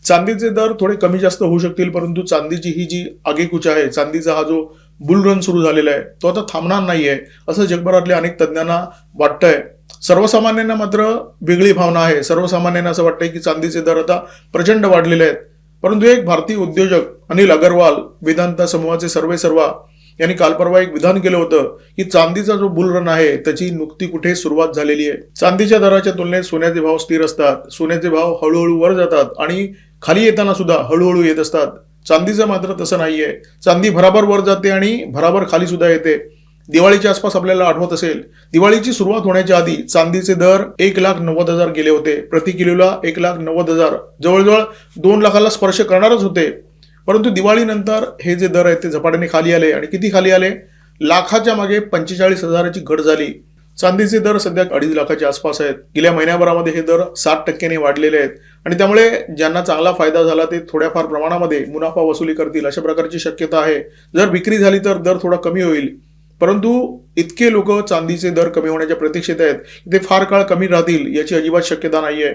चांदीचे दर थोडे कमी जास्त होऊ शकतील, परंतु चांदीची ही जी आगेकूच आहे, चांदीचा हा जो बुल रन सुरू झालेला आहे, तो आता थांबणार नाहीये असं जगभरातल्या अनेक तज्ज्ञांना वाटतंय. सर्वसामान्यांना मात्र वेगळी भावना आहे. सर्वसामान्यांना असं वाटतंय की चांदीचे दर आता प्रचंड वाढलेले आहेत. परंतु एक भारतीय उद्योजक अनिल अगरवाल, वेदांता समूहाचे सर्वेसर्वा, यांनी काल परवा एक विधान केलं होतं की चांदीचा जो बुल रन आहे त्याची नुकती कुठे सुरुवात झालेली आहे. चांदीच्या दराच्या तुलनेत सोन्याचे भाव स्थिर असतात. सोन्याचे भाव हळूहळू वर जातात आणि खाली येताना सुद्धा हळूहळू येत असतात. चांदीचं मात्र तसं नाहीये. चांदी भराभर वर जाते आणि भराभर खाली सुद्धा येते. दिवाळीच्या आसपास आपल्याला आठवत असेल, दिवाळीची सुरुवात होण्याच्या आधी चांदीचे दर 1,90,000 गेले होते. प्रति किलोला 1,90,000, जवळजवळ 2 लाखाला स्पर्श करणारच होते. परंतु दिवाळीनंतर हे जे दर आहेत ते झपाट्याने खाली आले. आणि किती खाली आले? लाखाच्या मागे 45,000ची घट झाली. चांदीचे दर सध्या 2.5 लाखाच्या आसपास आहेत. गेल्या महिन्याभरामध्ये हे दर 60% वाढलेले आहेत. आणि त्यामुळे ज्यांना चांगला फायदा झाला ते थोड्याफार प्रमाणामध्ये मुनाफा वसुली करतील अशा प्रकारची शक्यता आहे. जर विक्री झाली तर दर थोडा कमी होईल. परंतु इतके लोक चांदीचे दर कमी होण्याच्या प्रतीक्षेत आहेत, ते फार काळ कमी राहतील याची अजिबात शक्यता नाहीये.